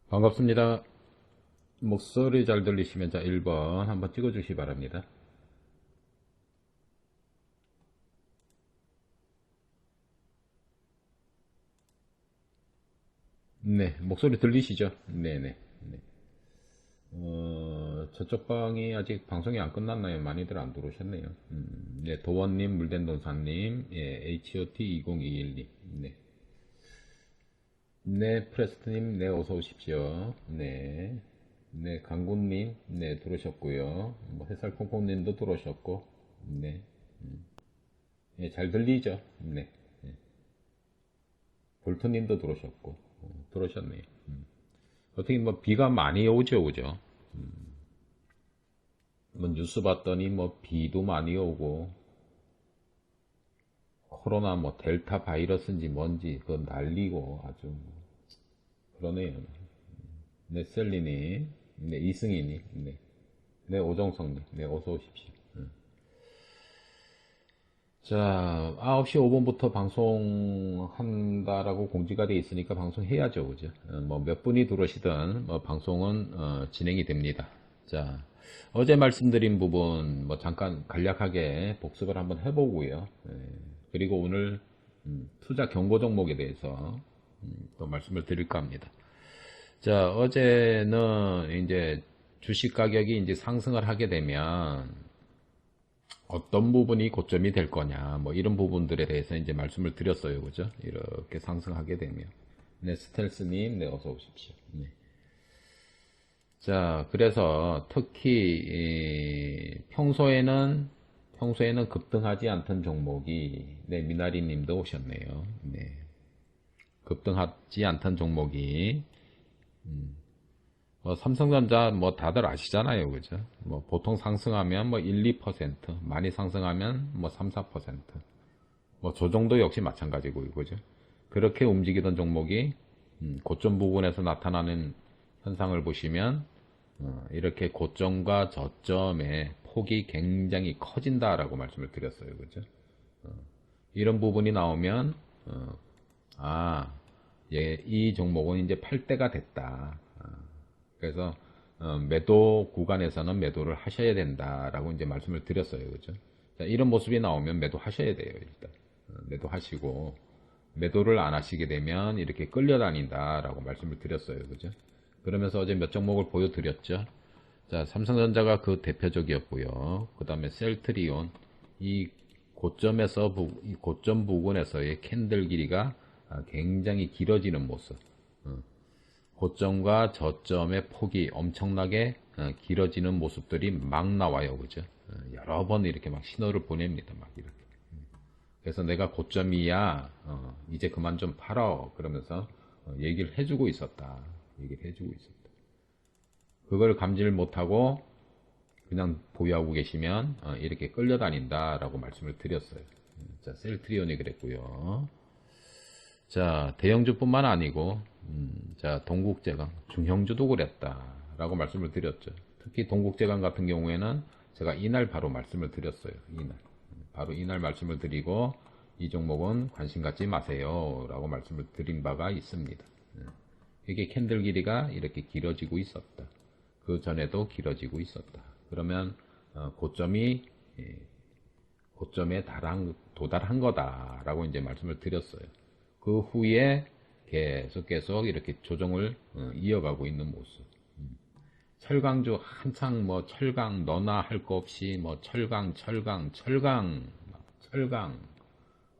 반갑습니다. 목소리 잘 들리시면 자 1번 한번 찍어주시기 바랍니다. 네, 목소리 들리시죠? 네네. 네. 저쪽 방이 아직 방송이 안 끝났나요? 많이들 안 들어오셨네요. 네, 도원님, 물된돈사님, 예, HOT2021님, 네. 네, 프레스트님, 네, 어서 오십시오. 네. 네, 강군님, 네, 들어오셨고요. 뭐, 햇살콩콩님도 들어오셨고, 네. 예, 잘 들리죠? 네. 볼트님도 들어오셨고, 들어오셨네요. 어떻게 뭐 비가 많이 오죠, 그죠? 뭐 뉴스 봤더니 뭐 비도 많이 오고, 코로나 뭐 델타 바이러스인지 뭔지 그거 날리고 아주 그러네요. 네, 셀리님, 네, 이승희님, 네, 네, 오정성님, 네, 어서 오십시오. 자, 9시 5분부터 방송한다라고 공지가 돼 있으니까 방송해야죠, 그죠? 뭐 몇 분이 들어오시든 뭐 방송은 진행이 됩니다. 자, 어제 말씀드린 부분 뭐 잠깐 간략하게 복습을 한번 해보고요. 그리고 오늘 투자 경고 종목에 대해서 또 말씀을 드릴까 합니다. 자, 어제는 이제 주식 가격이 이제 상승을 하게 되면 어떤 부분이 고점이 될 거냐, 뭐 이런 부분들에 대해서 이제 말씀을 드렸어요, 그죠? 이렇게 상승하게 되면. 네, 스텔스님, 네, 어서 오십시오. 네. 자, 그래서 특히 평소에는 급등하지 않던 종목이, 네, 미나리님도 오셨네요. 네, 급등하지 않던 종목이 삼성전자 뭐 다들 아시잖아요, 그죠? 뭐 보통 상승하면 뭐 1, 2%, 많이 상승하면 뭐 3, 4%, 뭐 저 정도 역시 마찬가지고, 그죠? 그렇게 움직이던 종목이 고점 부분에서 나타나는 현상을 보시면 이렇게 고점과 저점의 폭이 굉장히 커진다라고 말씀을 드렸어요, 그죠? 이런 부분이 나오면 아, 예, 이 종목은 이제 팔 때가 됐다. 그래서 매도 구간에서는 매도를 하셔야 된다라고 이제 말씀을 드렸어요, 그죠? 자, 이런 모습이 나오면 매도 하셔야 돼요, 일단. 매도 하시고 매도를 안 하시게 되면 이렇게 끌려다닌다라고 말씀을 드렸어요, 그죠? 그러면서 어제 몇 종목을 보여드렸죠. 자, 삼성전자가 그 대표적이었고요. 그 다음에 셀트리온, 이 이 고점 부근에서의 캔들 길이가 굉장히 길어지는 모습. 고점과 저점의 폭이 엄청나게 길어지는 모습들이 막 나와요, 그죠? 여러 번 이렇게 막 신호를 보냅니다, 막 이렇게. 그래서 내가 고점이야, 이제 그만 좀 팔어. 그러면서 얘기를 해주고 있었다. 얘기를 해주고 있었다. 그걸 감지를 못하고 그냥 보유하고 계시면 이렇게 끌려다닌다라고 말씀을 드렸어요. 자, 셀트리온이 그랬고요. 자, 대형주뿐만 아니고 자, 동국제강, 중형주도 그랬다라고 말씀을 드렸죠. 특히 동국제강 같은 경우에는 제가 이날 바로 말씀을 드렸어요. 이날. 바로 이날 말씀을 드리고 이 종목은 관심 갖지 마세요 라고 말씀을 드린 바가 있습니다. 이게 캔들 길이가 이렇게 길어지고 있었다. 그 전에도 길어지고 있었다. 그러면 고점에 도달한 거다라고 이제 말씀을 드렸어요. 그 후에 계속 이렇게 조정을 이어가고 있는 모습. 철강주 한창 뭐 철강 너나 할 거 없이 뭐 철강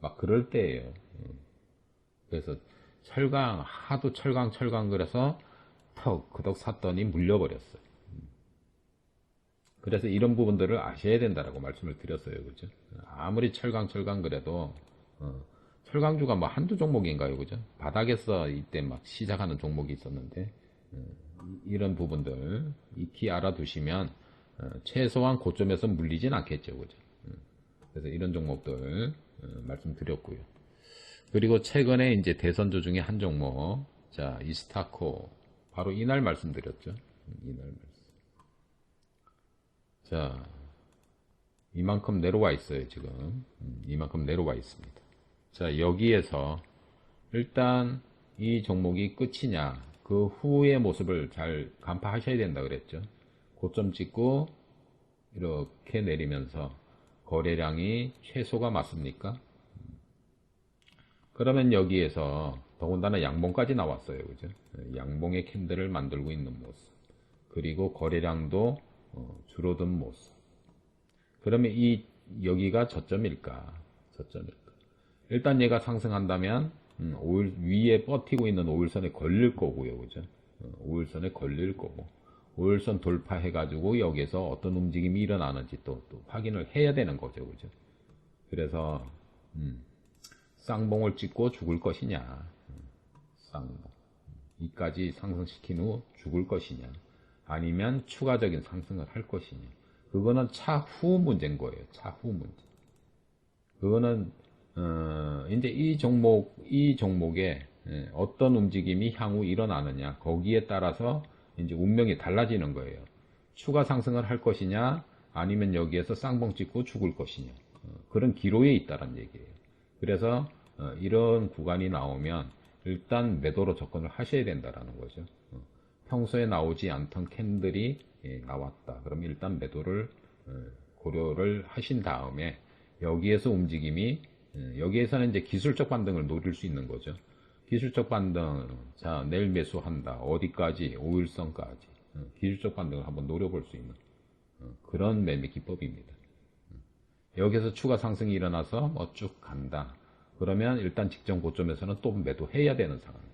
막 그럴 때예요. 그래서 철강 하도 철강 그래서 턱 그덕 샀더니 물려버렸어요. 그래서 이런 부분들을 아셔야 된다라고 말씀을 드렸어요, 그죠? 아무리 철강 그래도 철강주가 뭐 한두 종목인가요, 그죠? 바닥에서 이때 막 시작하는 종목이 있었는데 이런 부분들 익히 알아두시면 최소한 고점에서 물리진 않겠죠, 그죠? 그래서 이런 종목들 말씀드렸고요. 그리고 최근에 이제 대선주 중에 한 종목, 자, 이스타코 바로 이날 말씀드렸죠. 이날 말씀. 자, 이만큼 내려와 있어요, 지금. 이만큼 내려와 있습니다. 자, 여기에서 일단 이 종목이 끝이냐, 그 후의 모습을 잘 간파하셔야 된다 그랬죠. 고점 찍고 이렇게 내리면서 거래량이 최소가 맞습니까? 그러면 여기에서 더군다나 양봉까지 나왔어요. 그죠? 양봉의 캔들을 만들고 있는 모습. 그리고 거래량도 줄어든 모습. 그러면 여기가 저점일까? 저점일까? 일단 얘가 상승한다면 5일 위에 버티고 있는 5일선에 걸릴 거고요. 그죠? 5일선에 걸릴 거고. 5일선 돌파해가지고 여기에서 어떤 움직임이 일어나는지 또 확인을 해야 되는 거죠. 그죠? 그래서, 쌍봉을 찍고 죽을 것이냐. 쌍봉. 이까지 상승시킨 후 죽을 것이냐. 아니면 추가적인 상승을 할 것이냐. 그거는 차후 문제인 거예요. 차후 문제. 그거는, 이제 이 종목에 어떤 움직임이 향후 일어나느냐. 거기에 따라서 이제 운명이 달라지는 거예요. 추가 상승을 할 것이냐, 아니면 여기에서 쌍봉 찍고 죽을 것이냐. 그런 기로에 있다는 얘기예요. 그래서 이런 구간이 나오면 일단 매도로 접근을 하셔야 된다라는 거죠. 평소에 나오지 않던 캔들이 나왔다. 그럼 일단 매도를 고려를 하신 다음에 여기에서 움직임이 여기에서는 이제 기술적 반등을 노릴 수 있는 거죠. 기술적 반등, 자, 내일 매수한다. 어디까지? 5일선까지. 기술적 반등을 한번 노려볼 수 있는 그런 매매 기법입니다. 여기서 추가 상승이 일어나서 뭐 쭉 간다. 그러면 일단 직전 고점에서는 또 매도해야 되는 상황이에요.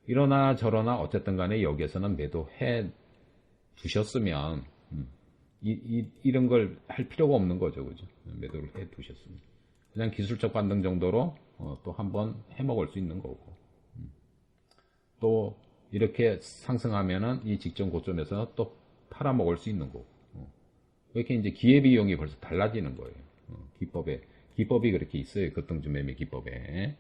이러나 저러나 어쨌든 간에 여기에서는 매도해 두셨으면 이런 걸 할 필요가 없는 거죠. 그죠? 매도를 해 두셨으면. 그냥 기술적 반등 정도로 또 한번 해먹을 수 있는 거고. 또 이렇게 상승하면은 이 직전 고점에서 또 팔아먹을 수 있는 거고. 이렇게 이제 기회비용이 벌써 달라지는 거예요. 기법이 그렇게 있어요. 급등주 매매 기법에.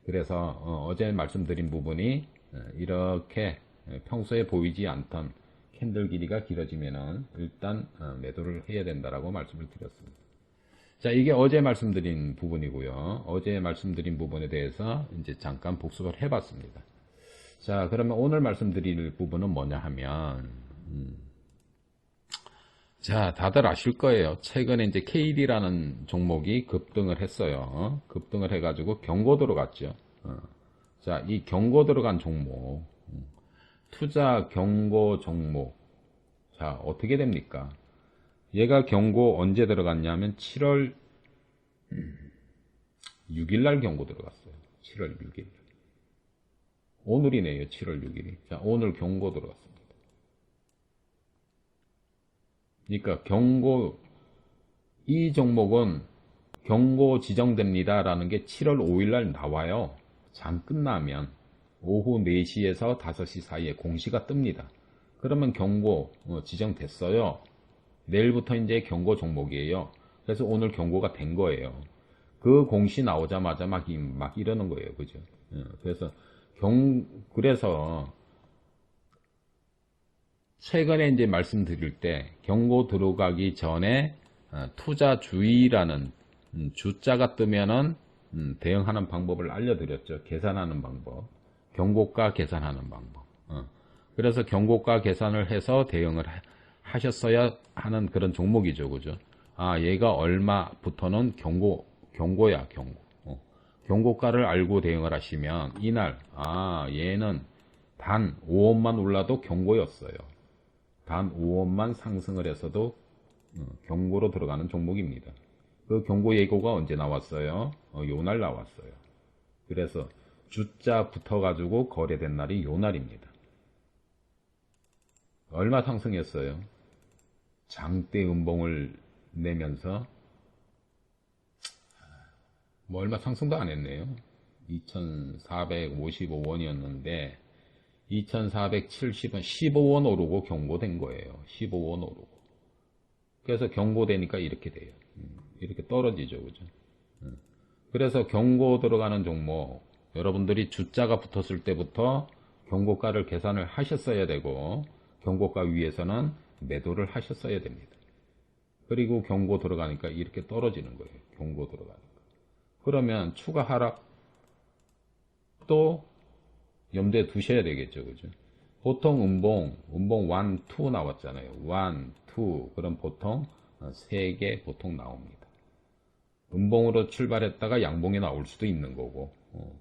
그래서 어제 말씀드린 부분이 이렇게 평소에 보이지 않던 캔들 길이가 길어지면은 일단 매도를 해야 된다라고 말씀을 드렸습니다. 자, 이게 어제 말씀드린 부분이고요. 어제 말씀드린 부분에 대해서 이제 잠깐 복습을 해봤습니다. 자, 그러면 오늘 말씀드릴 부분은 뭐냐 하면, 자, 다들 아실 거예요. 최근에 이제 KD라는 종목이 급등을 했어요. 급등을 해가지고 경고 들어갔죠. 자, 이 경고 들어간 종목, 투자 경고 종목. 자, 어떻게 됩니까? 얘가 경고 언제 들어갔냐면 7월 6일 날 경고 들어갔어요. 7월 6일. 오늘이네요. 7월 6일이. 자, 오늘 경고 들어갔습니다. 그러니까 이 종목은 경고 지정됩니다 라는 게 7월 5일 날 나와요. 장 끝나면 오후 4시에서 5시 사이에 공시가 뜹니다. 그러면 경고 지정됐어요. 내일부터 이제 경고 종목이에요. 그래서 오늘 경고가 된 거예요. 그 공시 나오자마자 막 이러는 거예요. 그죠? 그래서 최근에 이제 말씀드릴 때 경고 들어가기 전에 투자 주의라는 주자가 뜨면은 대응하는 방법을 알려드렸죠. 계산하는 방법. 경고가 계산하는 방법. 그래서 경고가 계산을 해서 대응을 하셨어야 하는 그런 종목이죠. 그죠? 아, 얘가 얼마부터는 경고야, 경고. 경고가를 알고 대응을 하시면 이날, 아, 얘는 단 5원만 올라도 경고였어요. 단 5원만 상승을 해서도 경고로 들어가는 종목입니다. 그 경고 예고가 언제 나왔어요? 요날 나왔어요. 그래서 주자 붙어가지고 거래된 날이 요날입니다. 얼마 상승했어요? 장대 음봉을 내면서 뭐 얼마 상승도 안 했네요. 2,455원이었는데 2,470원 15원 오르고 경고된 거예요. 15원 오르고. 그래서 경고되니까 이렇게 돼요. 이렇게 떨어지죠. 그죠? 그래서 경고 들어가는 종목, 여러분들이 주자가 붙었을 때부터 경고가를 계산을 하셨어야 되고 경고가 위에서는 매도를 하셨어야 됩니다. 그리고 경고 들어가니까 이렇게 떨어지는 거예요. 경고 들어가니까. 그러면 추가 하락 또 염두에 두셔야 되겠죠. 그죠? 보통 음봉 1, 2 나왔잖아요. 1, 2. 그럼 보통 3개 보통 나옵니다. 음봉으로 출발했다가 양봉이 나올 수도 있는 거고,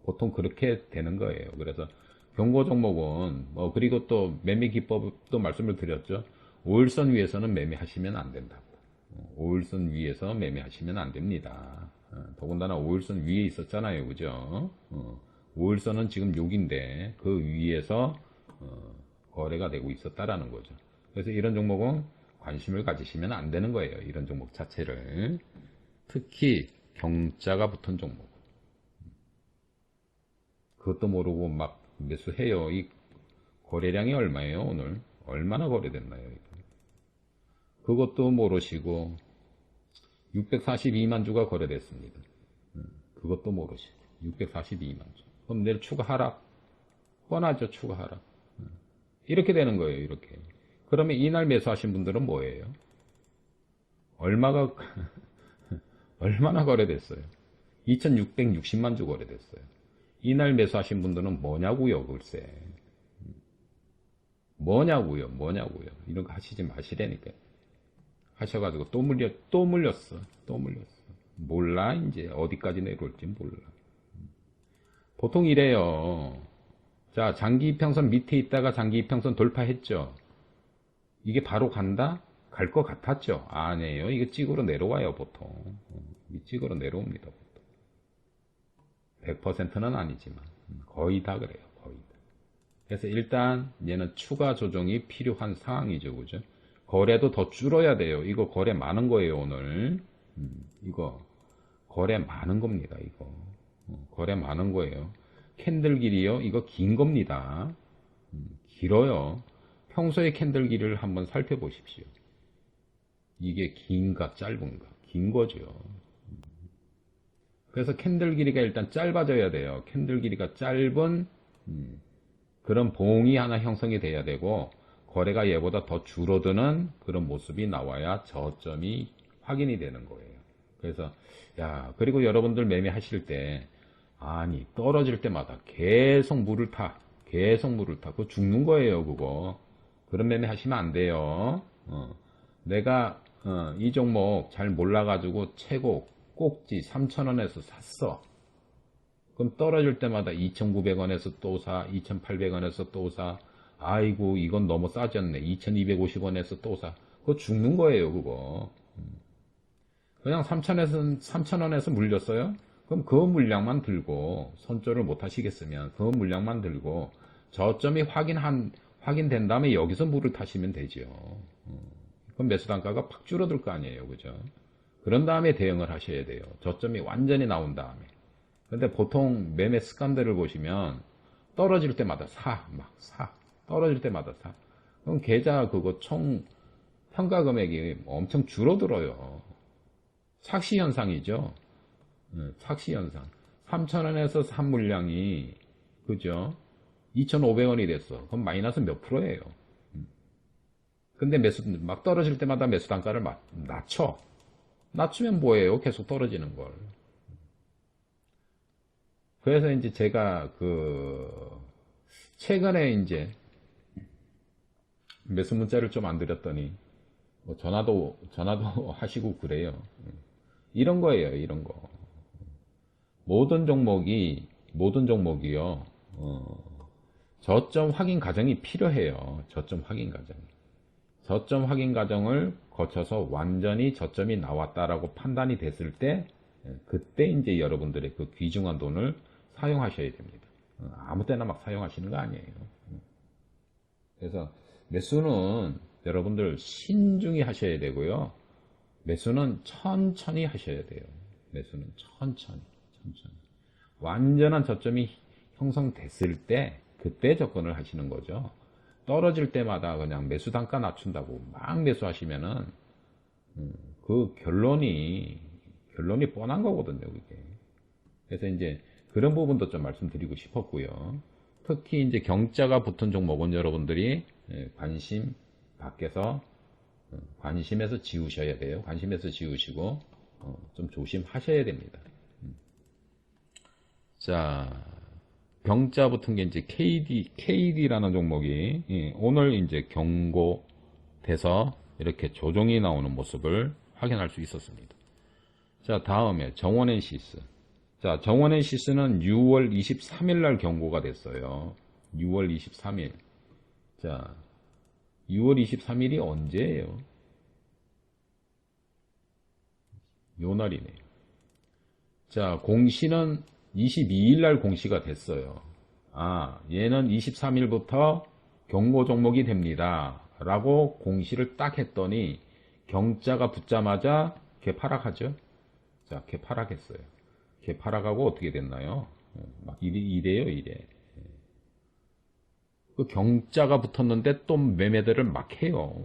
보통 그렇게 되는 거예요. 그래서 경고 종목은, 그리고 또 매매 기법도 말씀을 드렸죠. 5일선 위에서는 매매하시면 안 된다고. 5일선 위에서 매매하시면 안 됩니다. 더군다나 5일선 위에 있었잖아요. 그죠? 5일선은 지금 6인데 그 위에서 거래가 되고 있었다라는 거죠. 그래서 이런 종목은 관심을 가지시면 안 되는 거예요. 이런 종목 자체를. 특히 경자가 붙은 종목. 그것도 모르고 막 매수해요. 이 거래량이 얼마예요, 오늘? 얼마나 거래됐나요? 그것도 모르시고 642만 주가 거래됐습니다. 그것도 모르시고 642만 주. 그럼 내일 추가 하락? 뻔하죠, 추가 하락. 이렇게 되는 거예요, 이렇게. 그러면 이날 매수하신 분들은 뭐예요? 얼마나 거래됐어요? 2660만 주 거래됐어요. 이날 매수하신 분들은 뭐냐고요, 글쎄. 뭐냐고요. 이런 거 하시지 마시라니까. 하셔가지고 또 물렸어. 몰라, 이제. 어디까지 내려올지 몰라. 보통 이래요. 자, 장기 이평선 밑에 있다가 장기 이평선 돌파했죠. 이게 바로 간다? 갈 것 같았죠? 아니에요. 이게 찍으로 내려와요, 보통. 찍으로 내려옵니다, 보통. 100%는 아니지만. 거의 다 그래요, 거의 다. 그래서 일단, 얘는 추가 조정이 필요한 상황이죠, 그죠? 거래도 더 줄어야 돼요. 이거 거래 많은 거예요, 오늘. 이거. 거래 많은 겁니다, 이거. 거래 많은 거예요. 캔들 길이요? 이거 긴 겁니다. 길어요. 평소에 캔들 길이를 한번 살펴보십시오. 이게 긴가 짧은가? 긴 거죠. 그래서 캔들 길이가 일단 짧아져야 돼요. 캔들 길이가 짧은 그런 봉이 하나 형성이 돼야 되고 거래가 얘보다 더 줄어드는 그런 모습이 나와야 저점이 확인이 되는 거예요. 그래서 그리고 여러분들 매매하실 때 아니 떨어질 때마다 계속 물을 타. 그거 죽는 거예요, 그거. 그런 매매 하시면 안 돼요. 내가 이 종목 잘 몰라가지고 최고 꼭지 3,000원에서 샀어. 그럼 떨어질 때마다 2,900원에서 또 사, 2,800원에서 또 사. 아이고 이건 너무 싸졌네. 2,250원에서 또 사. 그거 죽는 거예요, 그거. 그냥 3,000원에서 물렸어요? 그럼 그 물량만 들고 선조를 못 하시겠으면 그 물량만 들고 저점이 확인된 다음에 여기서 물을 타시면 되죠. 그럼 매수 단가가 팍 줄어들 거 아니에요, 그죠? 그런 다음에 대응을 하셔야 돼요. 저점이 완전히 나온 다음에. 근데 보통 매매 습관들을 보시면 떨어질 때마다 사. 떨어질 때마다 사. 그럼 계좌 그거 총 평가 금액이 엄청 줄어들어요. 착시 현상이죠. 착시 현상. 3,000원에서 산 물량이 그죠? 2,500원이 됐어. 그럼 마이너스 몇 프로예요? 근데 막 떨어질 때마다 매수 단가를 낮춰. 낮추면 뭐예요? 계속 떨어지는 걸. 그래서 이제 제가 최근에 이제 매수 문자를 좀 안 드렸더니 전화도 하시고 그래요. 이런 거예요, 이런 거. 모든 종목이요. 저점 확인 과정이 필요해요. 저점 확인 과정이. 저점 확인 과정을 거쳐서 완전히 저점이 나왔다라고 판단이 됐을 때 그때 이제 여러분들의 그 귀중한 돈을 사용하셔야 됩니다. 아무 때나 막 사용하시는 거 아니에요. 그래서 매수는 여러분들 신중히 하셔야 되고요. 매수는 천천히 하셔야 돼요. 매수는 천천히. 완전한 저점이 형성됐을 때 그때 접근을 하시는 거죠. 떨어질 때마다 그냥 매수 단가 낮춘다고 막 매수하시면은 그 결론이 뻔한 거거든요, 그게. 그래서 이제 그런 부분도 좀 말씀드리고 싶었고요. 특히 이제 경자가 붙은 종목은 여러분들이 관심 밖에서 관심에서 지우셔야 돼요. 관심에서 지우시고 좀 조심하셔야 됩니다. 자, 병자 붙은 게 이제 KD라는 종목이 오늘 이제 경고돼서 이렇게 조정이 나오는 모습을 확인할 수 있었습니다. 자, 다음에 정원NC스. 자, 정원NC스는 6월 23일 날 경고가 됐어요. 6월 23일. 자, 6월 23일이 언제예요? 요 날이네요. 자, 공시는 22일 날 공시가 됐어요. 아, 얘는 23일부터 경고 종목이 됩니다. 라고 공시를 딱 했더니 경자가 붙자마자 개파락하죠. 자, 개파락했어요. 개파락하고 어떻게 됐나요? 막 이래요, 이래. 그 경자가 붙었는데 또 매매들을 막 해요.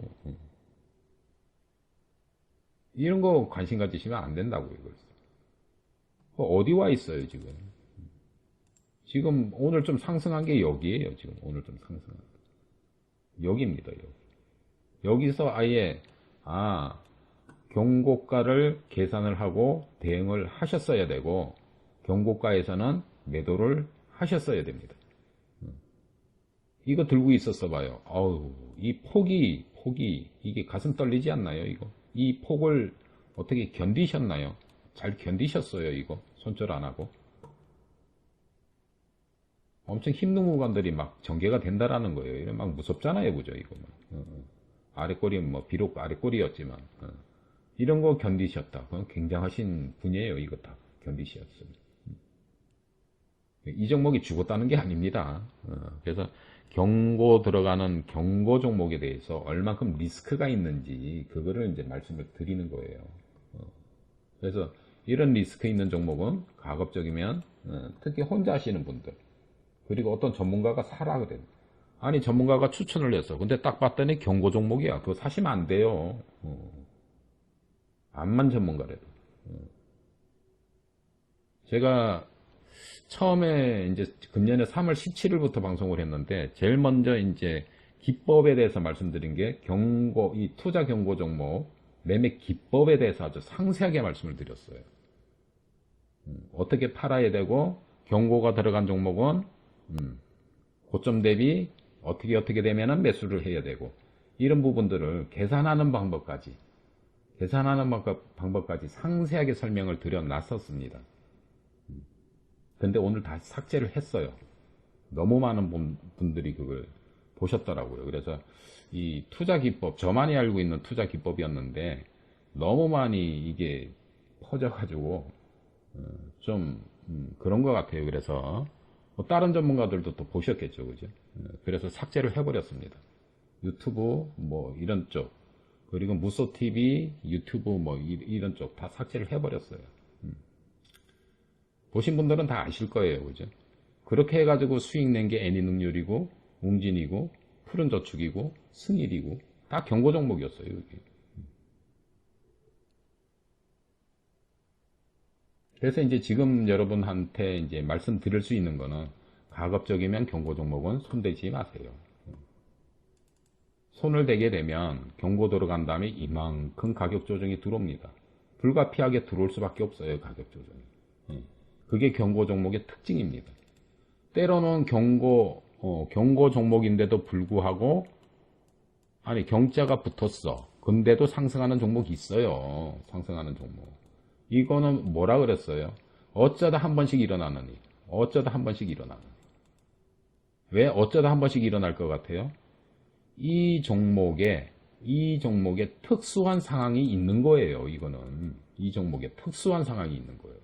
이런 거 관심 가지시면 안 된다고요. 어디 와 있어요, 지금? 지금 오늘 좀 상승한 게 여기에요, 지금. 오늘 좀 상승한 게. 여기입니다, 여기. 여기서 아예, 경고가를 계산을 하고 대응을 하셨어야 되고, 경고가에서는 매도를 하셨어야 됩니다. 이거 들고 있었어 봐요. 아우, 이 폭이, 이게 가슴 떨리지 않나요, 이거? 이 폭을 어떻게 견디셨나요? 잘 견디셨어요, 이거? 손절 안 하고. 엄청 힘든 구간들이 막 전개가 된다라는 거예요. 이런 막 무섭잖아요, 그죠, 이거. 아랫꼬리는 뭐, 비록 아랫꼬리였지만, 이런 거 견디셨다. 그건 굉장하신 분이에요, 이거 다. 견디셨어요. 이 종목이 죽었다는 게 아닙니다. 그래서 경고 들어가는 경고 종목에 대해서 얼만큼 리스크가 있는지 그거를 이제 말씀을 드리는 거예요. 그래서 이런 리스크 있는 종목은 가급적이면 특히 혼자 하시는 분들 그리고 어떤 전문가가 사라 그래요. 아니 전문가가 추천을 했어. 근데 딱 봤더니 경고 종목이야. 그거 사시면 안 돼요. 암만 전문가래도. 제가 처음에 이제 금년에 3월 17일부터 방송을 했는데 제일 먼저 이제 기법에 대해서 말씀드린 게 이 투자 경고 종목 매매 기법에 대해서 아주 상세하게 말씀을 드렸어요. 어떻게 팔아야 되고 경고가 들어간 종목은 고점 대비 어떻게 되면은 매수를 해야 되고 이런 부분들을 계산하는 방법까지 상세하게 설명을 드려 놨었습니다. 근데 오늘 다시 삭제를 했어요. 너무 많은 분들이 그걸 보셨더라고요. 그래서 이 투자 기법, 저만이 알고 있는 투자 기법이었는데 너무 많이 이게 퍼져가지고 좀 그런 것 같아요. 그래서 뭐 다른 전문가들도 또 보셨겠죠, 그죠? 그래서 삭제를 해버렸습니다. 유튜브 뭐 이런 쪽 그리고 무소 TV, 유튜브 뭐 이런 쪽 다 삭제를 해버렸어요. 보신 분들은 다 아실 거예요, 그죠? 그렇게 해가지고 수익 낸 게 애니능률이고, 웅진이고, 푸른저축이고, 승일이고, 다 경고 종목이었어요, 여기. 그래서 이제 지금 여러분한테 이제 말씀드릴 수 있는 거는 가급적이면 경고 종목은 손대지 마세요. 손을 대게 되면 경고 들어간 다음에 이만큼 가격 조정이 들어옵니다. 불가피하게 들어올 수밖에 없어요, 가격 조정이. 그게 경고 종목의 특징입니다. 때로는 경고 종목인데도 불구하고, 아니, 경자가 붙었어. 근데도 상승하는 종목이 있어요. 상승하는 종목. 이거는 뭐라 그랬어요? 어쩌다 한 번씩 일어나느니. 어쩌다 한 번씩 일어나느니. 왜 어쩌다 한 번씩 일어날 것 같아요? 이 종목에 특수한 상황이 있는 거예요, 이거는. 이 종목에 특수한 상황이 있는 거예요.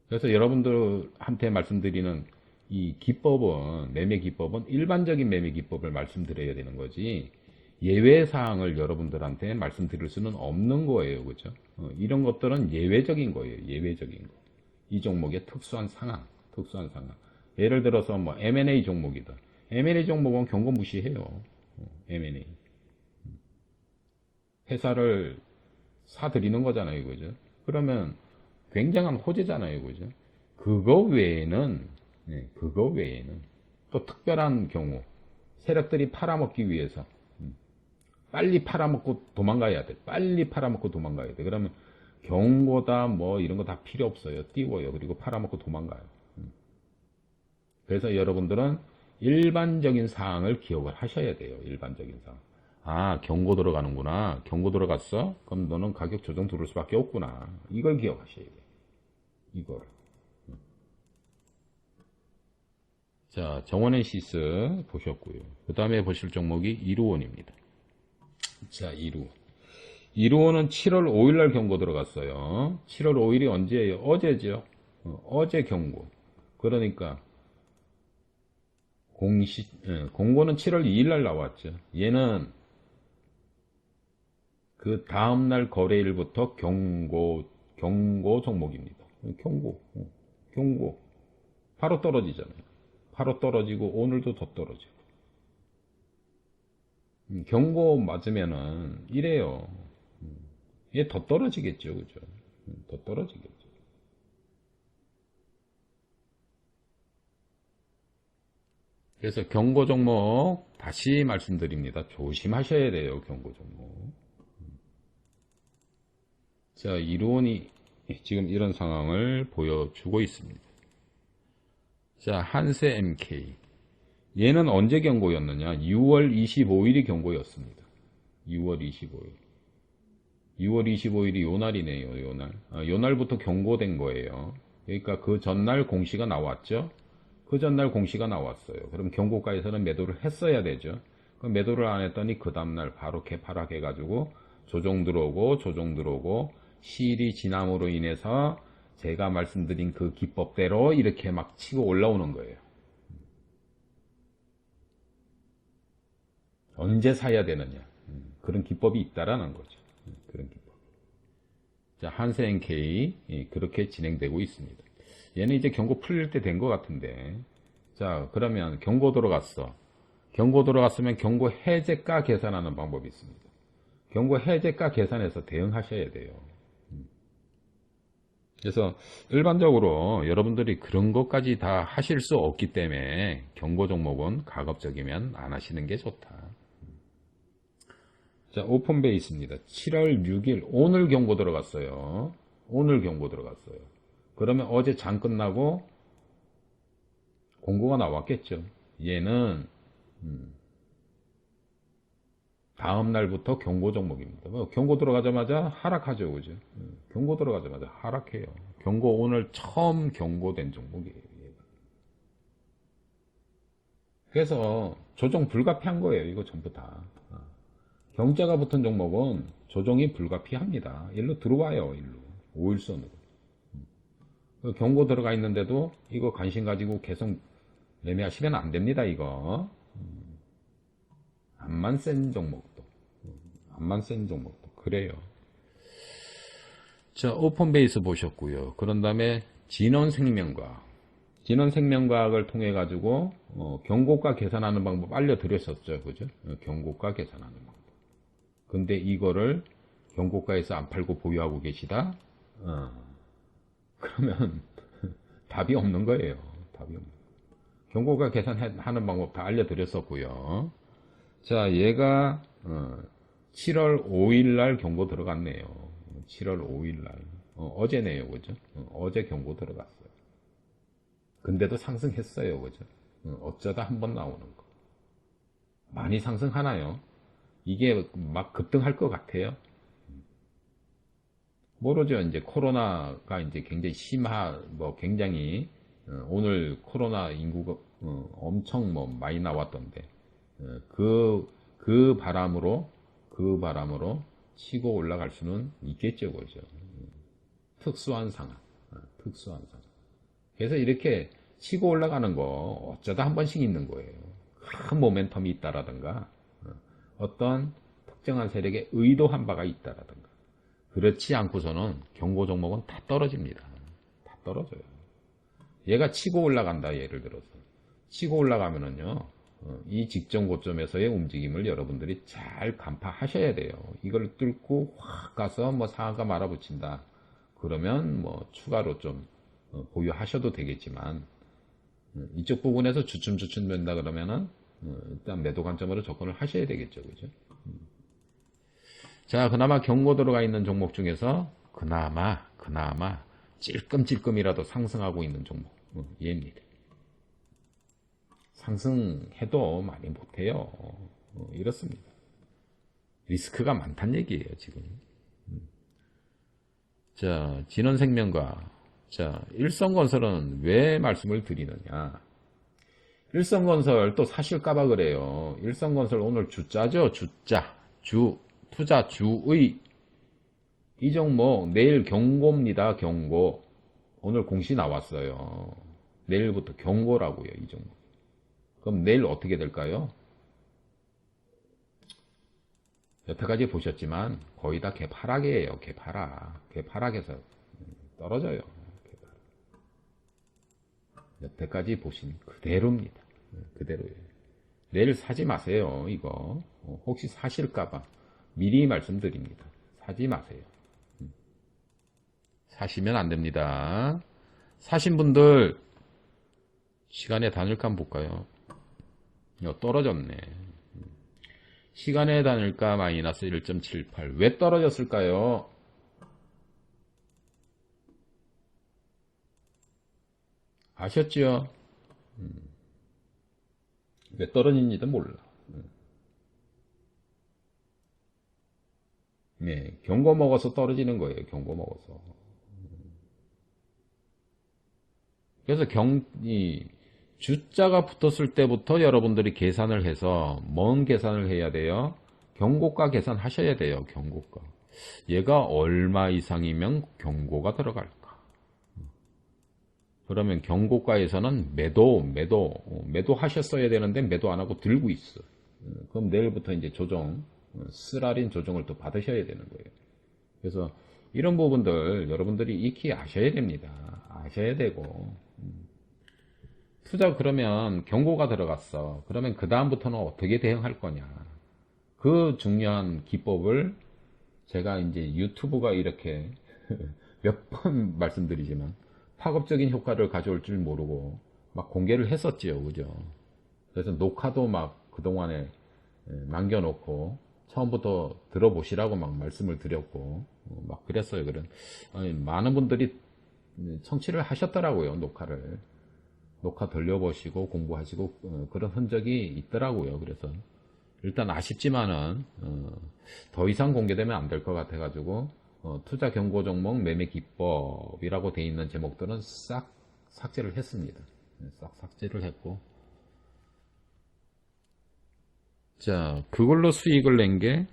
그래서 여러분들한테 말씀드리는 이 기법은, 매매 기법은 일반적인 매매 기법을 말씀드려야 되는 거지, 예외 사항을 여러분들한테 말씀드릴 수는 없는 거예요. 그죠? 이런 것들은 예외적인 거예요. 예외적인 거. 이 종목의 특수한 상황. 예를 들어서 뭐 M&A 종목이다. M&A 종목은 경고 무시해요. M&A. 회사를 사들이는 거잖아요. 그죠? 그러면 굉장한 호재잖아요. 그죠? 그거 외에는 또 특별한 경우, 세력들이 팔아먹기 위해서, 빨리 팔아먹고 도망가야 돼. 그러면 경고다 뭐 이런 거 다 필요 없어요. 띄워요. 그리고 팔아먹고 도망가요. 그래서 여러분들은 일반적인 사항을 기억을 하셔야 돼요. 일반적인 사항. 아, 경고 들어가는구나. 경고 들어갔어? 그럼 너는 가격 조정 들을 수밖에 없구나. 이걸 기억하셔야 돼요. 이거를. 자, 정원앤시스 보셨고요. 그 다음에 보실 종목이 이루원입니다. 자, 이루원은 7월 5일 날 경고 들어갔어요. 7월 5일이 언제예요? 어제죠. 어제 경고. 그러니까 공고는 7월 2일 날 나왔죠. 얘는 그 다음날 거래일부터 경고 종목입니다. 경고. 바로 떨어지잖아요. 바로 떨어지고 오늘도 더 떨어지고. 경고 맞으면은 이래요. 얘 더 떨어지겠죠, 그죠? 더 떨어지겠죠. 그래서 경고 종목 다시 말씀드립니다. 조심하셔야 돼요, 경고 종목. 자, 이론이 지금 이런 상황을 보여주고 있습니다. 자, 한세 MK. 얘는 언제 경고였느냐? 6월 25일이 경고였습니다. 6월 25일. 6월 25일이 요 날이네요, 요 날. 요 날부터 경고된 거예요. 그러니까 그 전날 공시가 나왔죠? 그 전날 공시가 나왔어요. 그럼 경고가에서는 매도를 했어야 되죠. 그 매도를 안 했더니 그 다음날 바로 개파락해가지고 조정 들어오고 시일이 지남으로 인해서 제가 말씀드린 그 기법대로 이렇게 막 치고 올라오는 거예요. 언제 사야 되느냐. 그런 기법이 있다라는 거죠. 그런 기법. 자, 한세NK 그렇게 진행되고 있습니다. 얘는 이제 경고 풀릴 때 된 것 같은데. 자, 그러면 경고 들어갔어. 경고 들어갔으면 경고 해제가 계산하는 방법이 있습니다. 경고 해제가 계산해서 대응하셔야 돼요. 그래서 일반적으로 여러분들이 그런 것까지 다 하실 수 없기 때문에 경고 종목은 가급적이면 안 하시는 게 좋다. 자, 오픈 베이스입니다. 7월 6일 오늘 경고 들어갔어요. 오늘 경고 들어갔어요. 그러면 어제 장 끝나고 공고가 나왔겠죠. 얘는 다음 날부터 경고 종목입니다. 경고 들어가자마자 하락하죠, 그죠? 경고 들어가자마자 하락해요. 경고 오늘 처음 경고된 종목이에요. 그래서 조정 불가피한 거예요, 이거 전부 다. 경자가 붙은 종목은 조정이 불가피합니다. 일로 들어와요, 일로. 5일선으로. 경고 들어가 있는데도 이거 관심 가지고 계속 매매하시면 안 됩니다, 이거. 암만 센 종목도. 그래요. 자, 오픈 베이스 보셨고요. 그런 다음에 진원생명과학을 통해 가지고 경고가 계산하는 방법 알려드렸었죠, 그죠? 경고가 계산하는 방법. 근데 이거를 경고가에서 안 팔고 보유하고 계시다? 그러면 답이 없는 거예요. 답이 없는 거예요. 경고가 계산하는 방법 다 알려드렸었고요. 자, 얘가 7월 5일 날 경고 들어갔네요. 7월 5일 날. 어제네요, 그죠? 어제 경고 들어갔어요. 근데도 상승했어요, 그죠? 어쩌다 한번 나오는 거. 많이 상승하나요? 이게 막 급등할 것 같아요? 모르죠. 이제 코로나가 이제 굉장히 굉장히, 오늘 코로나 인구가, 엄청 많이 나왔던데, 그 바람으로 치고 올라갈 수는 있겠죠, 그죠? 특수한 상황. 그래서 이렇게 치고 올라가는 거 어쩌다 한 번씩 있는 거예요. 큰 모멘텀이 있다라든가, 어떤 특정한 세력의 의도한 바가 있다라든가. 그렇지 않고서는 경고 종목은 다 떨어집니다. 다 떨어져요. 얘가 치고 올라간다, 예를 들어서. 치고 올라가면은요, 이 직전 고점에서의 움직임을 여러분들이 잘 간파하셔야 돼요. 이걸 뚫고 확 가서 상한가 말아붙인다. 그러면 추가로 좀 보유하셔도 되겠지만, 이쪽 부분에서 주춤 된다 그러면은, 일단 매도 관점으로 접근을 하셔야 되겠죠, 그죠? 자, 그나마 경고 들어가 있는 종목 중에서, 그나마, 찔끔찔끔이라도 상승하고 있는 종목, 얘입니다. 상승해도 많이 못해요. 이렇습니다. 리스크가 많다는 얘기예요, 지금. 자, 진원생명과, 자, 일성건설은 왜 말씀을 드리느냐. 일성건설 또 사실까봐 그래요. 일성건설 오늘 주자죠, 주자. 투자 주의. 이 종목 내일 경고입니다, 경고. 오늘 공시 나왔어요. 내일부터 경고라고요, 이 종목. 그럼 내일 어떻게 될까요? 여태까지 보셨지만 거의 다 개파락이에요. 개파락에서 떨어져요. 개파락. 여태까지 보신 그대로입니다. 그대로예요. 내일 사지 마세요. 이거 혹시 사실까봐 미리 말씀드립니다. 사지 마세요. 사시면 안 됩니다. 사신 분들 시간의 단일가 한번 볼까요? 떨어졌네. 시간의 단일가 마이너스 1.78. 왜 떨어졌을까요? 아셨죠? 왜 떨어진지도 몰라. 네, 경고 먹어서 떨어지는 거예요. 경고 먹어서. 그래서 주자가 붙었을 때부터 여러분들이 계산을 해서 뭔 계산을 해야 돼요? 경고가 계산하셔야 돼요. 경고가. 얘가 얼마 이상이면 경고가 들어갈까? 그러면 경고가에서는 매도 하셨어야 되는데 매도 안 하고 들고 있어. 그럼 내일부터 이제 조정, 쓰라린 조정을 또 받으셔야 되는 거예요. 그래서 이런 부분들 여러분들이 익히 아셔야 됩니다. 아셔야 되고. 투자 그러면 경고가 들어갔어. 그러면 그 다음부터는 어떻게 대응할 거냐. 그 중요한 기법을 제가 이제 유튜브가 이렇게 몇 번 말씀드리지만 파급적인 효과를 가져올 줄 모르고 막 공개를 했었지요. 그죠? 그래서 녹화도 막 그동안에 남겨놓고 처음부터 들어보시라고 막 말씀을 드렸고 막 그랬어요. 많은 분들이 청취를 하셨더라고요. 녹화 돌려보시고 공부하시고 그런 흔적이 있더라고요. 그래서 일단 아쉽지만은 더 이상 공개되면 안 될 것 같아가지고 투자 경고 종목 매매 기법이라고 돼 있는 제목들은 싹 삭제를 했습니다. 싹 삭제를 했고, 자, 그걸로 수익을 낸 게,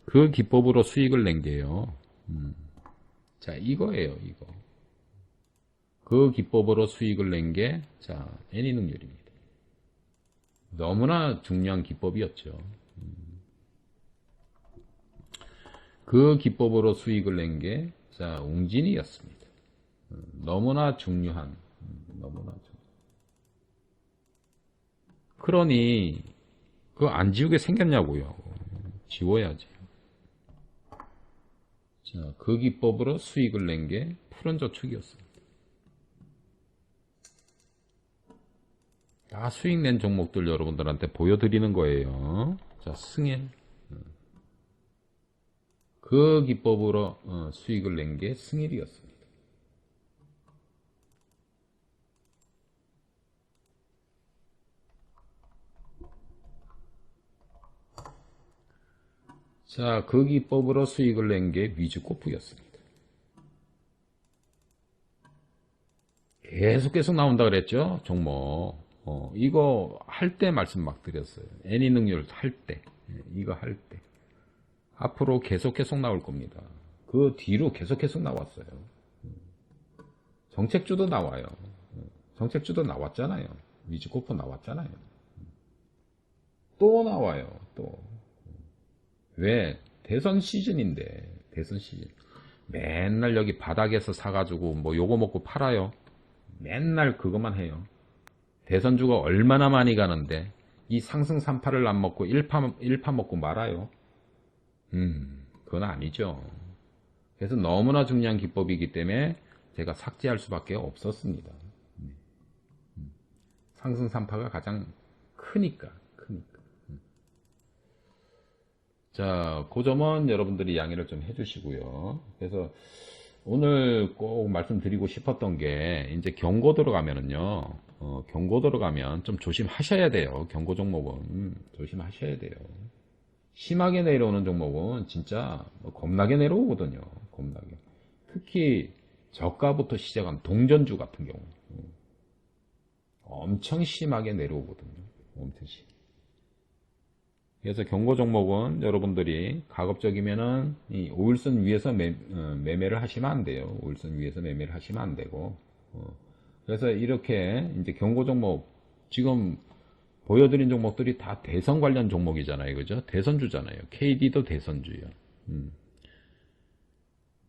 그 기법으로 수익을 낸 게요. 자, 이거예요, 이거. 그 기법으로 수익을 낸 게, 자, 애니능률입니다. 너무나 중요한 기법이었죠. 그 기법으로 수익을 낸 게, 자, 웅진이었습니다. 너무나 중요한. 그러니, 그거 안 지우게 생겼냐고요. 지워야지. 자, 그 기법으로 수익을 낸 게 푸른저축이었습니다. 다 수익 낸 종목들 여러분들한테 보여드리는 거예요. 자, 승일. 그 기법으로 수익을 낸 게 승일이었습니다. 자, 그 기법으로 수익을 낸 게 위즈코프였습니다. 계속 나온다 그랬죠? 종목. 이거 할 때 말씀 막 드렸어요. 애니능률 할 때. 이거 할 때. 앞으로 계속 나올 겁니다. 그 뒤로 계속 나왔어요. 정책주도 나와요. 정책주도 나왔잖아요. 위즈코프 나왔잖아요. 또 나와요. 또. 왜? 대선 시즌인데. 대선 시즌. 맨날 여기 바닥에서 사가지고 뭐 요거 먹고 팔아요. 맨날 그것만 해요. 대선주가 얼마나 많이 가는데 이 상승 3파를 안 먹고 1파 먹고 말아요. 그건 아니죠. 그래서 너무나 중요한 기법이기 때문에 제가 삭제할 수밖에 없었습니다. 상승 3파가 가장 크니까. 자, 그 점은 여러분들이 양해를 좀 해주시고요. 그래서 오늘 꼭 말씀드리고 싶었던 게 이제 경고 들어가면은요. 경고 들어가면 좀 조심하셔야 돼요. 경고 종목은 조심하셔야 돼요. 심하게 내려오는 종목은 진짜 겁나게 내려오거든요. 겁나게. 특히 저가부터 시작한 동전주 같은 경우 엄청 심하게 내려오거든요. 엄청 심. 그래서 경고 종목은 여러분들이 가급적이면은 이 5일선 위에서 매매를 하시면 안 돼요. 5일선 위에서 매매를 하시면 안 되고. 그래서 이렇게 이제 경고 종목 지금 보여드린 종목들이 다 대선 관련 종목이잖아요. 그죠? 대선주잖아요. KD도 대선주예요.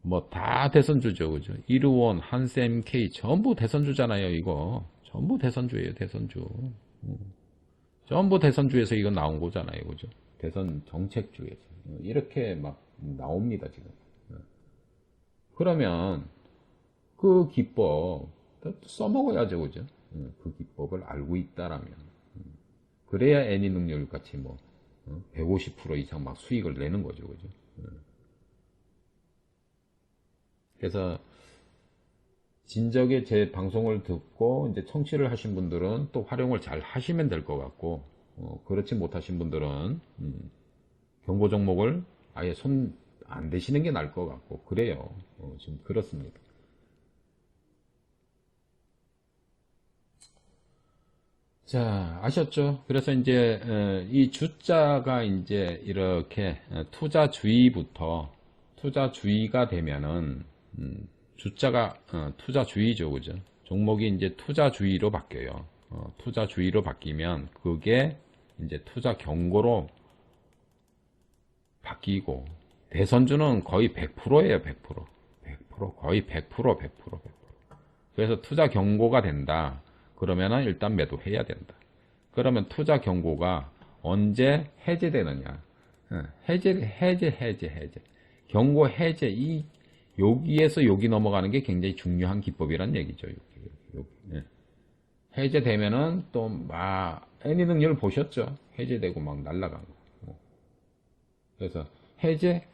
뭐 다 대선주죠. 그죠? 이르원, 한샘K 전부 대선주잖아요. 이거 전부 대선주예요. 대선주. 전부 대선주에서 이거 나온 거잖아요. 그죠? 대선 정책주에서. 이렇게 막 나옵니다, 지금. 그러면 그 기법 써먹어야죠. 그죠? 그 기법을 알고 있다라면. 그래야 애니 능률 같이 뭐, 150% 이상 막 수익을 내는 거죠. 그죠? 그래서 진작에 제 방송을 듣고 이제 청취를 하신 분들은 또 활용을 잘 하시면 될 것 같고, 그렇지 못하신 분들은 경고 종목을 아예 손 안 대시는 게 나을 것 같고 그래요. 지금 그렇습니다. 자, 아셨죠? 그래서 이제 이 주자가 이제 이렇게 투자주의가 되면은 주자가 투자주의죠, 그죠? 종목이 이제 투자주의로 바뀌어요. 투자주의로 바뀌면 그게 이제 투자 경고로 바뀌고 대선주는 거의 100%예요, 100%. 100%, 거의 100%. 그래서 투자 경고가 된다. 그러면은 일단 매도해야 된다. 그러면 투자 경고가 언제 해제되느냐? 해제. 경고 해제, 여기에서 여기 넘어가는 게 굉장히 중요한 기법이란 얘기죠. 여기. 해제되면은 또 애니 능률 보셨죠? 해제되고 막 날라간 거. 그래서 해제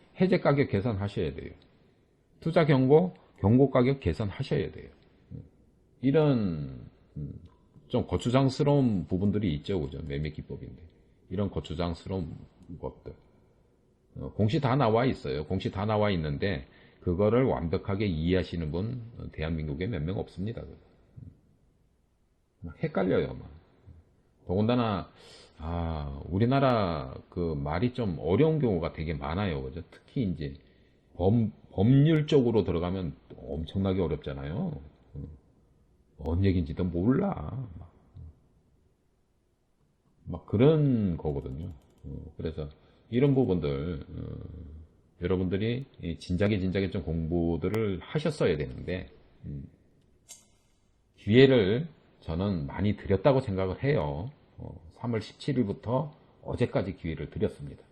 가격 계산하셔야 돼요. 투자 경고 가격 계산하셔야 돼요. 이런 좀 거추장스러운 부분들이 있죠, 그죠? 매매 기법인데 이런 거추장스러운 것들 공시 다 나와 있어요. 공시 다 나와 있는데 그거를 완벽하게 이해하시는 분 대한민국에 몇 명 없습니다. 헷갈려요. 막. 더군다나 우리나라 그 말이 좀 어려운 경우가 되게 많아요. 그죠? 특히 이제 법률 쪽으로 들어가면 엄청나게 어렵잖아요. 뭔 얘기인지도 몰라. 막 그런 거거든요. 그래서 이런 부분들 여러분들이 진작에 좀 공부들을 하셨어야 되는데 기회를 저는 많이 드렸다고 생각을 해요. 3월 17일부터 어제까지 기회를 드렸습니다.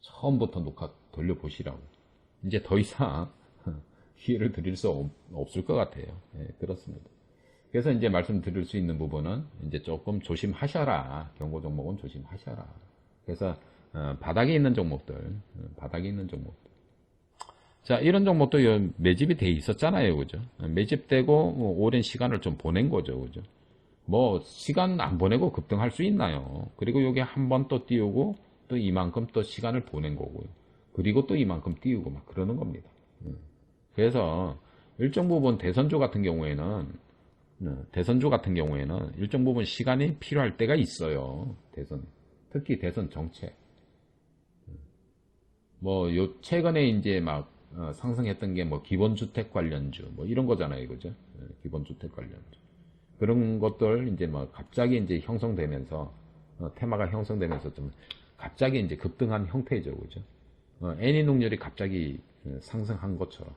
처음부터 녹화 돌려보시라고. 이제 더 이상 기회를 드릴 수 없을 것 같아요. 그렇습니다. 그래서 이제 말씀드릴 수 있는 부분은 이제 조금 조심하셔라. 경고 종목은 조심하셔라. 그래서 바닥에 있는 종목들. 자, 이런 종목도 매집이 돼 있었잖아요. 그죠? 매집되고 오랜 시간을 좀 보낸 거죠. 그죠? 뭐 시간 안 보내고 급등할 수 있나요? 그리고 여기 한 번 또 띄우고 또 이만큼 또 시간을 보낸 거고요. 그리고 또 이만큼 띄우고 막 그러는 겁니다. 그래서 일정 부분 대선주 같은 경우에는 일정 부분 시간이 필요할 때가 있어요. 특히 대선 정책. 뭐 최근에 이제 막 상승했던 게 뭐 기본주택 관련주 뭐 이런 거잖아요, 그죠? 기본주택 관련주. 그런 것들 이제 뭐 갑자기 이제 형성되면서 테마가 형성되면서 좀 갑자기 이제 급등한 형태죠, 그죠? 애니 능률이 갑자기 상승한 것처럼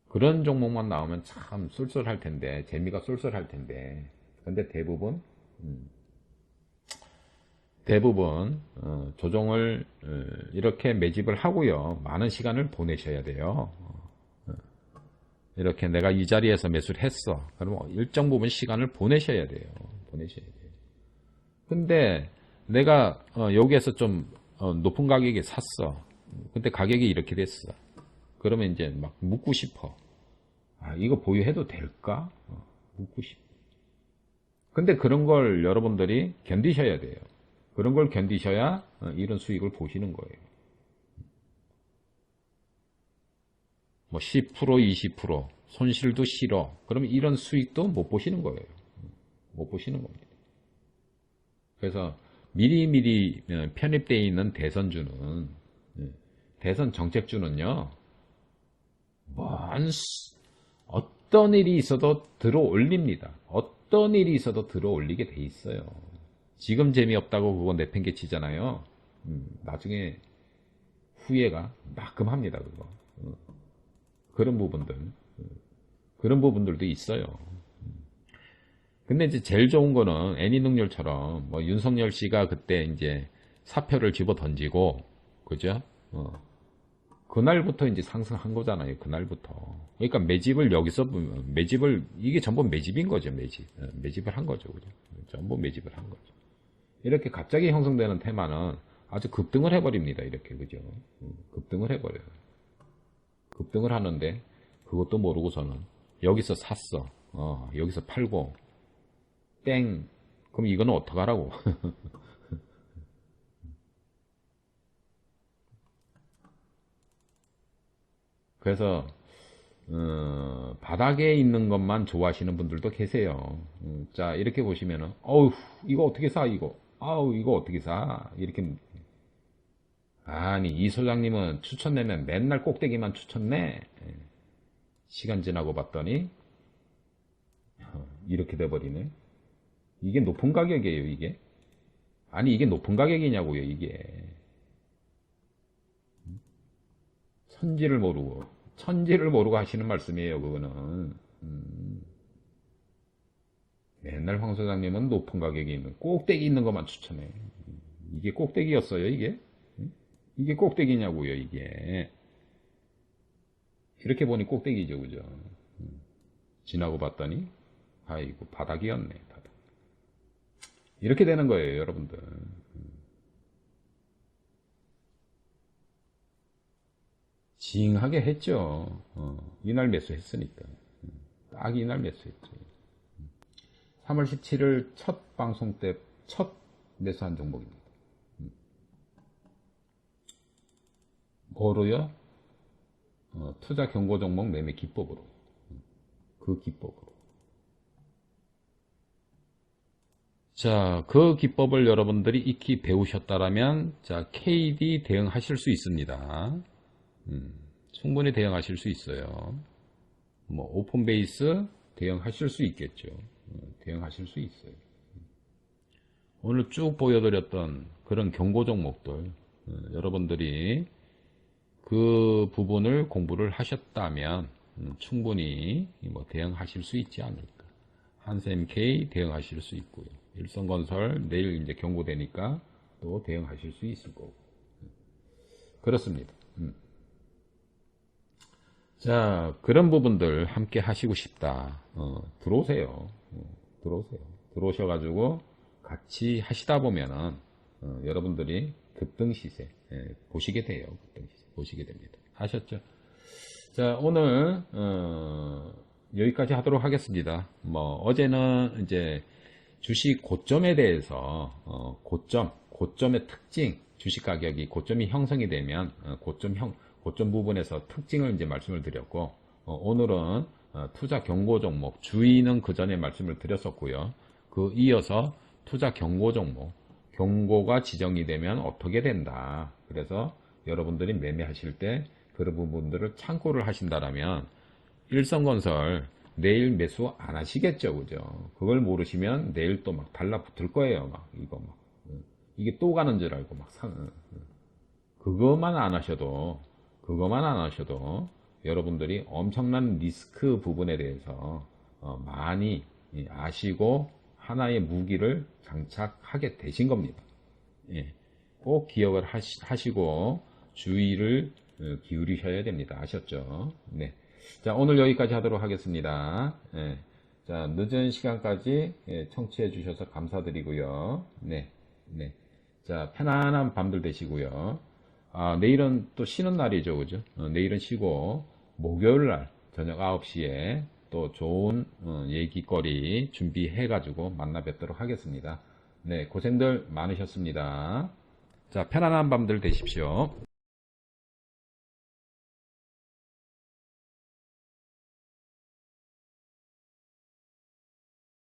그런 종목만 나오면 참 쏠쏠할 텐데 재미가 쏠쏠할 텐데 근데 대부분 조정을 이렇게 매집을 하고요. 많은 시간을 보내셔야 돼요. 이렇게 내가 이 자리에서 매수를 했어. 그러면 일정 부분 시간을 보내셔야 돼요. 근데 내가 여기에서 좀 높은 가격에 샀어. 근데 가격이 이렇게 됐어. 그러면 이제 막 묻고 싶어. 이거 보유해도 될까? 묻고 싶어. 근데 그런 걸 여러분들이 견디셔야 돼요. 그런 걸 견디셔야 이런 수익을 보시는 거예요. 뭐 10%, 20% 손실도 싫어. 그러면 이런 수익도 못 보시는 거예요. 못 보시는 겁니다. 그래서 미리미리 편입되어 있는 대선주는 대선 정책주는요. 어떤 일이 있어도 들어 올립니다. 어떤 일이 있어도 들어 올리게 돼 있어요. 지금 재미없다고 그거 내팽개치잖아요. 나중에 후회가 따끔합니다. 그거. 그런 부분들. 그런 부분들도 있어요. 근데 이제 제일 좋은 거는 애니능률처럼 뭐 윤석열 씨가 그때 이제 사표를 집어 던지고 그죠? 그날부터 이제 상승한 거잖아요. 그날부터. 그러니까 매집을 여기서 매집을 이게 전부 매집인 거죠. 매집을 한 거죠. 그죠? 전부 매집을 한 거죠. 이렇게 갑자기 형성되는 테마는 아주 급등을 해버립니다. 이렇게 그죠? 급등을 해버려요. 급등을 하는데 그것도 모르고서는 여기서 샀어. 여기서 팔고 땡. 그럼 이거는 어떡하라고? 그래서 바닥에 있는 것만 좋아하시는 분들도 계세요. 자 이렇게 보시면은 어우 이거 어떻게 사 이거 아우 이거 어떻게 사 이렇게 아니 이 소장님은 추천 내면 맨날 꼭대기만 추천 내 시간 지나고 봤더니 이렇게 돼버리네. 이게 높은 가격이에요 이게. 아니 이게 높은 가격이냐고요 이게. 천지를 모르고 하시는 말씀이에요 그거는. 맨날 황 소장님은 높은 가격에 있는 꼭대기 있는 것만 추천해. 이게 꼭대기였어요 이게. 이게 꼭대기냐고요 이게. 이렇게 보니 꼭대기죠 그죠. 지나고 봤더니 아이고 바닥이었네 바닥. 이렇게 되는 거예요 여러분들. 징하게 했죠. 이날 매수했으니까. 딱 이날 매수했죠. 3월 17일 첫 방송 때 첫 매수한 종목입니다. 뭐로요? 투자 경고 종목 매매 기법으로. 그 기법으로. 자, 그 기법을 여러분들이 익히 배우셨다라면, 자, KD 대응하실 수 있습니다. 충분히 대응하실 수 있어요. 뭐, 오픈 베이스 대응하실 수 있겠죠. 대응하실 수 있어요. 오늘 쭉 보여드렸던 그런 경고 종목들, 여러분들이 그 부분을 공부를 하셨다면 충분히 뭐 대응하실 수 있지 않을까. 한샘K 대응하실 수 있고요. 일성건설 내일 이제 경고되니까 또 대응하실 수 있을 거고. 그렇습니다. 자, 그런 부분들 함께 하시고 싶다. 들어오세요. 들어오세요. 들어오셔가지고 같이 하시다 보면은 여러분들이 급등 시세 보시게 돼요. 급등 시세 보시게 됩니다. 아셨죠? 자, 오늘 여기까지 하도록 하겠습니다. 뭐 어제는 이제 주식 고점에 대해서 고점의 특징, 주식 가격이 고점이 형성이 되면 고점 부분에서 특징을 이제 말씀을 드렸고, 오늘은 투자 경고 종목 주의는 그 전에 말씀을 드렸었고요. 그 이어서 투자 경고 종목 경고가 지정이 되면 어떻게 된다. 그래서 여러분들이 매매하실 때 그런 부분들을 참고를 하신다라면 일성건설 내일 매수 안 하시겠죠, 그죠? 그걸 모르시면 내일 또 막 달라붙을 거예요, 막 이게 또 가는 줄 알고 그것만 안 하셔도 여러분들이 엄청난 리스크 부분에 대해서 많이 아시고 하나의 무기를 장착하게 되신 겁니다. 예, 꼭 기억을 하시고 주의를 기울이셔야 됩니다. 아셨죠? 네. 자, 오늘 여기까지 하도록 하겠습니다. 예. 자, 늦은 시간까지 청취해 주셔서 감사드리고요. 네. 네. 자, 편안한 밤들 되시고요. 내일은 또 쉬는 날이죠. 그죠? 내일은 쉬고, 목요일 날 저녁 9시에 또 좋은 얘기거리 준비해가지고 만나 뵙도록 하겠습니다. 네, 고생들 많으셨습니다. 자, 편안한 밤들 되십시오.